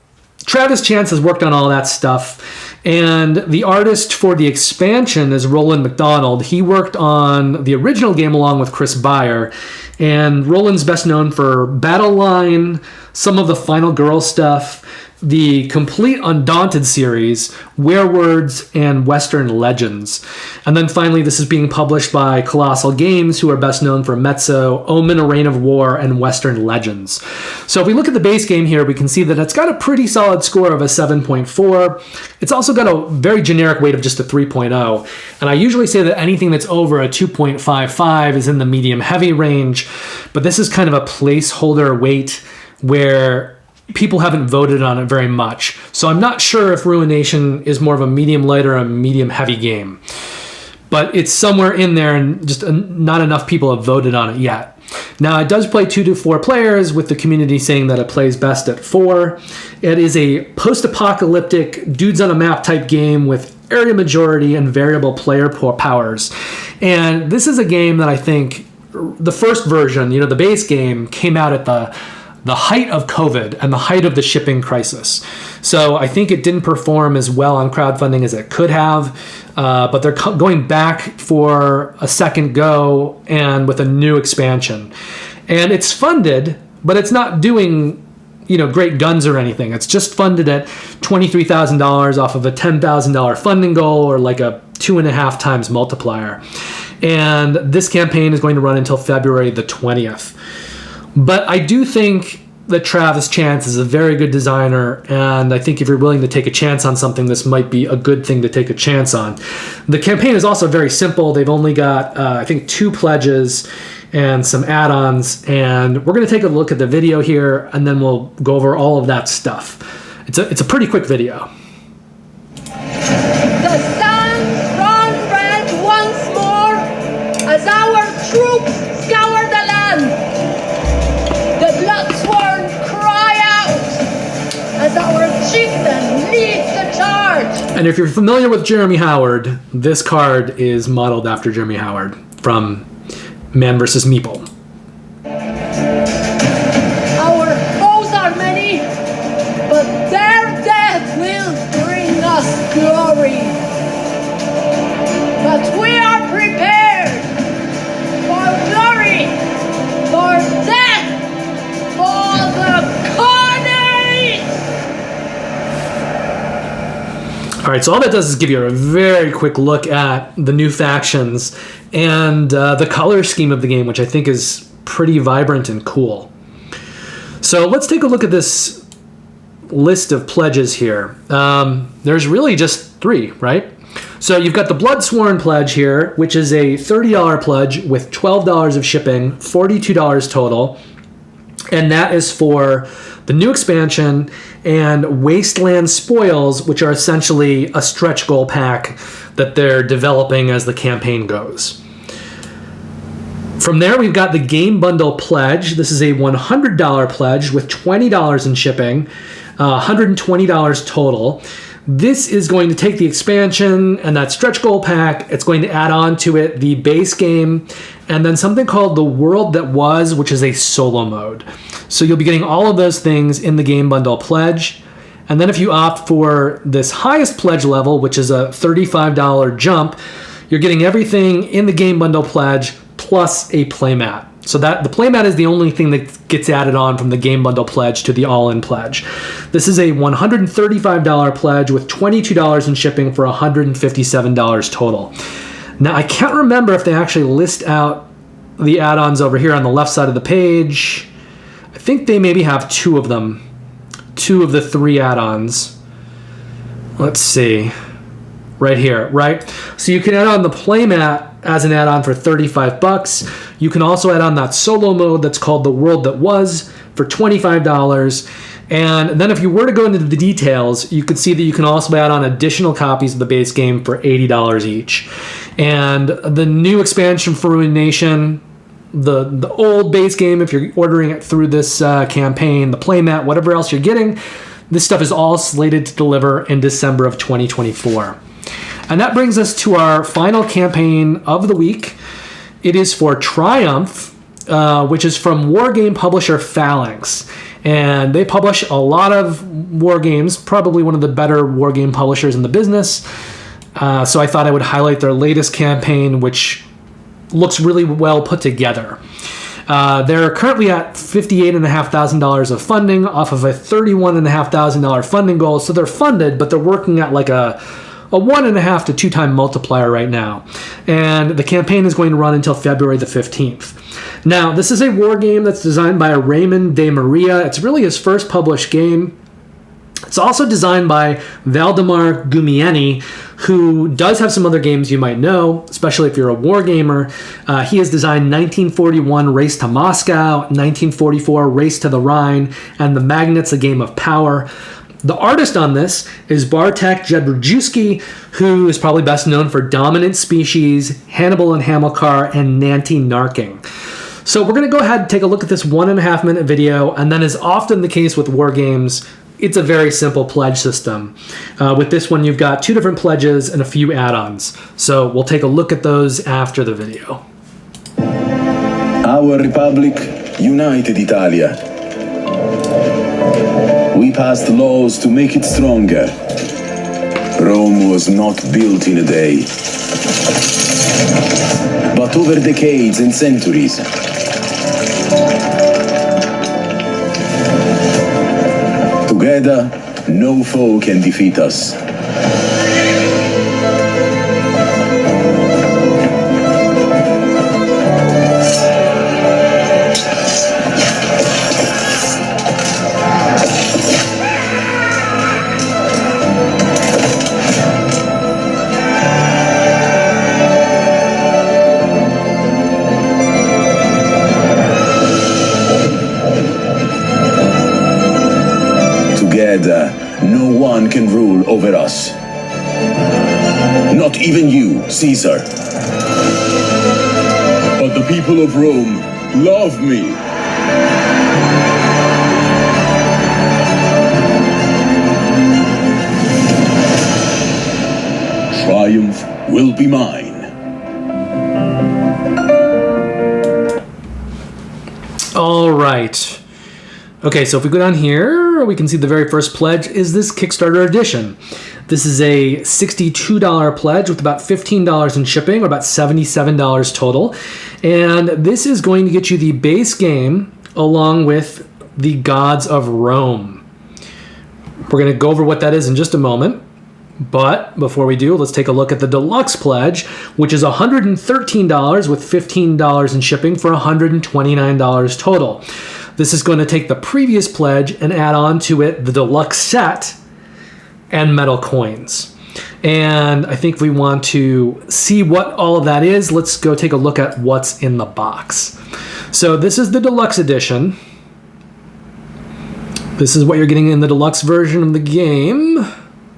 Travis Chance has worked on all that stuff, and the artist for the expansion is Roland McDonald. He worked on the original game along with Chris Beyer, and Roland's best known for Battle Line, some of the Final Girl stuff, the complete Undaunted series, Werewords, and Western Legends. And then finally, this is being published by Colossal Games, who are best known for Mezzo, Omen, A Reign of War, and Western Legends. So if we look at the base game here, we can see that it's got a pretty solid score of a 7.4. It's also got a very generic weight of just a 3.0. And I usually say that anything that's over a 2.55 is in the medium-heavy range, but this is kind of a placeholder weight where people haven't voted on it very much. So I'm not sure if Ruination is more of a medium light or a medium heavy game. But it's somewhere in there, and just not enough people have voted on it yet. Now, it does play 2 to 4 players, with the community saying that it plays best at 4. It is a post-apocalyptic dudes on a map type game with area majority and variable player powers. And this is a game that I think the first version, the base game, came out at the height of COVID and the height of the shipping crisis. So I think it didn't perform as well on crowdfunding as it could have, but they're going back for a second go and with a new expansion. And it's funded, but it's not doing great guns or anything. It's just funded at $23,000 off of a $10,000 funding goal, or like a 2.5 times multiplier. And this campaign is going to run until February the 20th. But I do think that Travis Chance is a very good designer, and I think if you're willing to take a chance on something, this might be a good thing to take a chance on. The campaign is also very simple. They've only got, I think, 2 pledges and some add-ons, and we're going to take a look at the video here, and then we'll go over all of that stuff. It's a pretty quick video. The sun run red once more as our troops scour the land. The blood-sworn cry out as our chieftain leads the charge. And if you're familiar with Jeremy Howard, this card is modeled after Jeremy Howard from Man vs. Meeple. Our foes are many, but their death will bring us glory. But we are prepared for glory, for death, for the carnage! All right, so all that does is give you a very quick look at the new factions and the color scheme of the game, which I think is pretty vibrant and cool. So let's take a look at this list of pledges here. There's really just 3, right? So you've got the Bloodsworn pledge here, which is a $30 pledge with $12 of shipping, $42 total. And that is for the new expansion and Wasteland Spoils, which are essentially a stretch goal pack that they're developing as the campaign goes. From there, we've got the Game Bundle Pledge. This is a $100 pledge with $20 in shipping, $120 total. This is going to take the expansion and that stretch goal pack. It's going to add on to it the base game and then something called The World That Was, which is a solo mode. So you'll be getting all of those things in the Game Bundle Pledge. And then if you opt for this highest pledge level, which is a $35 jump, you're getting everything in the Game Bundle Pledge plus a playmat. So that the playmat is the only thing that gets added on from the Game Bundle Pledge to the all-in pledge. This is a $135 pledge with $22 in shipping for $157 total. Now, I can't remember if they actually list out the add-ons over here on the left side of the page. I think they maybe have 2 of them. 2 of the 3 add-ons. Let's see. Right here, right? So you can add on the playmat as an add-on for $35. You can also add on that solo mode that's called The World That Was for $25. And then if you were to go into the details, you could see that you can also add on additional copies of the base game for $80 each. And the new expansion for Ruination, the old base game, if you're ordering it through this campaign, the playmat, whatever else you're getting, this stuff is all slated to deliver in December of 2024. And that brings us to our final campaign of the week. It is for Triumph, which is from wargame publisher Phalanx. And they publish a lot of war games, probably one of the better war game publishers in the business. So I thought I would highlight their latest campaign, which looks really well put together. They're currently at $58,500 of funding off of a $31,500 funding goal. So they're funded, but they're working at like a 1.5 to 2 time multiplier right now. And the campaign is going to run until February the 15th. Now, this is a war game that's designed by Raymond De Maria. It's really his first published game. It's also designed by Valdemar Gumieni, who does have some other games you might know, especially if you're a war gamer. He has designed 1941 Race to Moscow, 1944 Race to the Rhine, and The Magnets, A Game of Power. The artist on this is Bartek Jedrzejewski, who is probably best known for Dominant Species, Hannibal and Hamilcar, and Nanty Narking. So we're going to go ahead and take a look at this 1.5 minute video, and then as often the case with war games, it's a very simple pledge system. With this one, you've got 2 different pledges and a few add-ons. So we'll take a look at those after the video. Our Republic, United Italia. We passed laws to make it stronger. Rome was not built in a day, but over decades and centuries. Together, no foe can defeat us. No one can rule over us. Not even you, Caesar. But the people of Rome love me. Triumph will be mine. All right. Okay, so if we go down here, we can see the very first pledge is this Kickstarter edition. This is a $62 pledge with about $15 in shipping, or about $77 total. And this is going to get you the base game along with the Gods of Rome. We're going to go over what that is in just a moment. But before we do, let's take a look at the deluxe pledge, which is $113 with $15 in shipping for $129 total. This is going to take the previous pledge and add on to it the deluxe set and metal coins. And I think we want to see what all of that is. Let's go take a look at what's in the box. So this is the deluxe edition. This is what you're getting in the deluxe version of the game.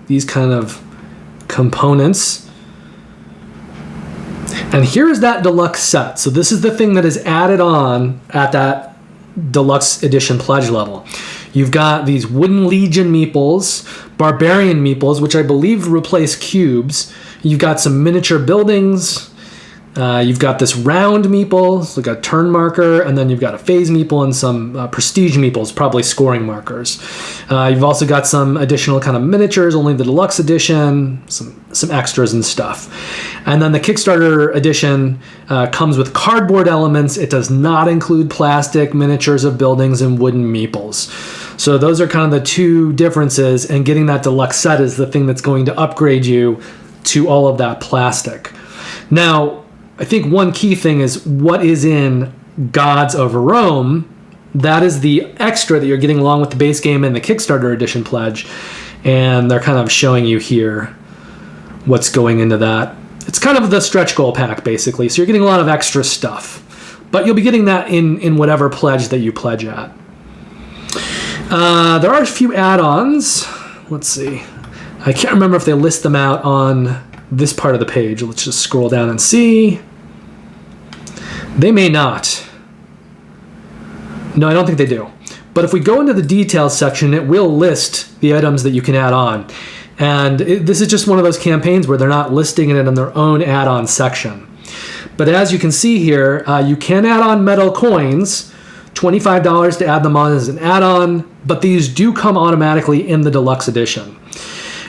These kind of components. And here is that deluxe set. So this is the thing that is added on at that deluxe edition pledge level. You've got these wooden legion meeples, barbarian meeples, which I believe replace cubes. You've got some miniature buildings. You've got this round meeple, like a turn marker, and then you've got a phase meeple and some prestige meeples, probably scoring markers. You've also got some additional kind of miniatures, only the deluxe edition, some extras and stuff. And then the Kickstarter edition comes with cardboard elements. It does not include plastic miniatures of buildings and wooden meeples. So those are kind of the two differences, and getting that deluxe set is the thing that's going to upgrade you to all of that plastic. Now, I think one key thing is what is in Gods of Rome. That is the extra that you're getting along with the base game and the Kickstarter edition pledge. And they're kind of showing you here what's going into that. It's kind of the stretch goal pack, basically. So you're getting a lot of extra stuff. But you'll be getting that in whatever pledge that you pledge at. There are a few add-ons. Let's see. I can't remember if they list them out on this part of the page. Let's just scroll down and see. They may not. No, I don't think they do. But if we go into the details section, it will list the items that you can add on. And this is just one of those campaigns where they're not listing it in their own add-on section. But as you can see here, you can add on metal coins, $25 to add them on as an add-on, but these do come automatically in the deluxe edition.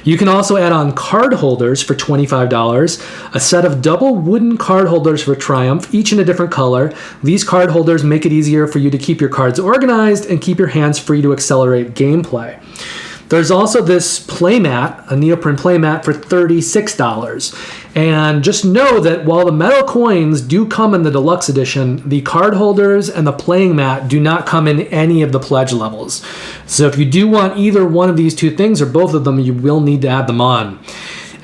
You can also add on card holders for $25, a set of double wooden card holders for Triumph, each in a different color. These card holders make it easier for you to keep your cards organized and keep your hands free to accelerate gameplay. There's also this playmat, a neoprene playmat for $36. And just know that while the metal coins do come in the deluxe edition, the card holders and the playing mat do not come in any of the pledge levels. So if you do want either one of these two things or both of them, you will need to add them on.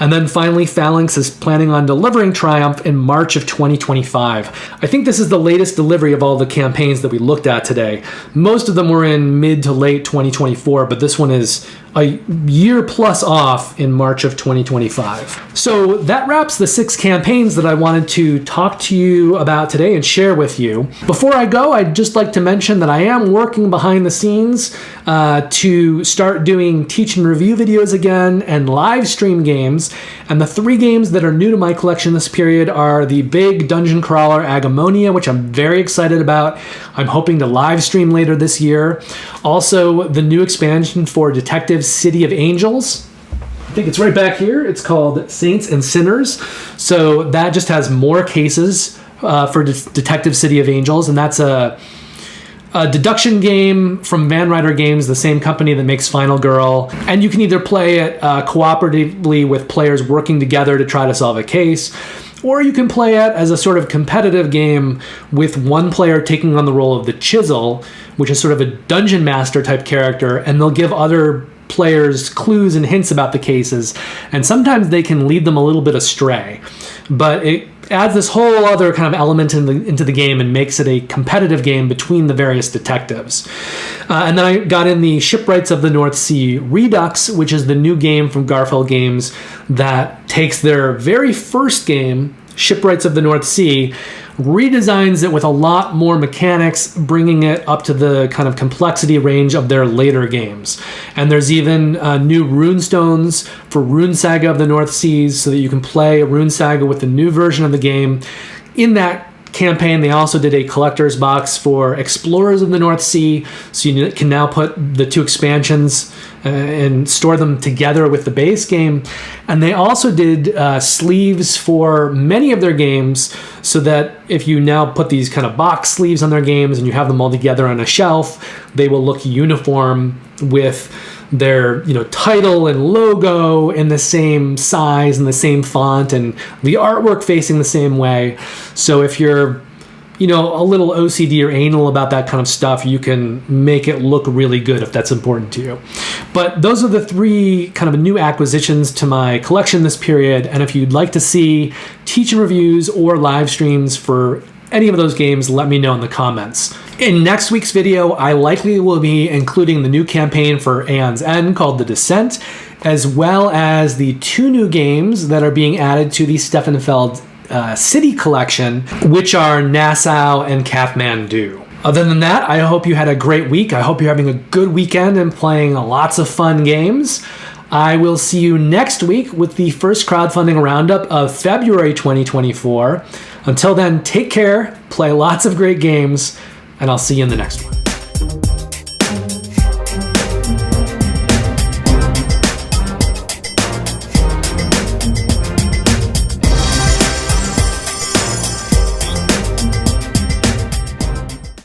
And then finally, Phalanx is planning on delivering Triumph in March of 2025. I think this is the latest delivery of all the campaigns that we looked at today. Most of them were in mid to late 2024, but this one is a year plus off in March of 2025. So that wraps the 6 campaigns that I wanted to talk to you about today and share with you. Before I go, I'd just like to mention that I am working behind the scenes to start doing teach and review videos again and live stream games. And the 3 games that are new to my collection this period are the big dungeon crawler Agamonia, which I'm very excited about. I'm hoping to live stream later this year. Also, the new expansion for Detective City of Angels. I think it's right back here. It's called Saints and Sinners. So that just has more cases for Detective City of Angels, and that's a deduction game from Van Ryder Games, the same company that makes Final Girl. And you can either play it cooperatively with players working together to try to solve a case, or you can play it as a sort of competitive game with one player taking on the role of the Chisel, which is sort of a dungeon master type character, and they'll give other players clues and hints about the cases, and sometimes they can lead them a little bit astray. But it adds this whole other kind of element into the game and makes it a competitive game between the various detectives. And then I got in the Shipwrights of the North Sea Redux, which is the new game from Garphill Games that takes their very first game, Shipwrights of the North Sea, redesigns it with a lot more mechanics, bringing it up to the kind of complexity range of their later games. And there's even new rune stones for Rune Saga of the North Seas, so that you can play Rune Saga with the new version of the game. In that campaign, they also did a collector's box for Explorers of the North Sea, so you can now put the 2 expansions and store them together with the base game. And they also did sleeves for many of their games, so that if you now put these kind of box sleeves on their games and you have them all together on a shelf, they will look uniform with their title and logo in the same size and the same font and the artwork facing the same way. So if you're a little OCD or anal about that kind of stuff, you can make it look really good if that's important to you. But those are the 3 kind of new acquisitions to my collection this period. And if you'd like to see teach and reviews or live streams for any of those games, let me know in the comments. In next week's video, I likely will be including the new campaign for Aeon's End called The Descent, as well as the 2 new games that are being added to the Steffenfeld City collection, which are Nassau and Kathmandu. Other than that, I hope you had a great week. I hope you're having a good weekend and playing lots of fun games. I will see you next week with the first crowdfunding roundup of February 2024. Until then, take care, play lots of great games, and I'll see you in the next one.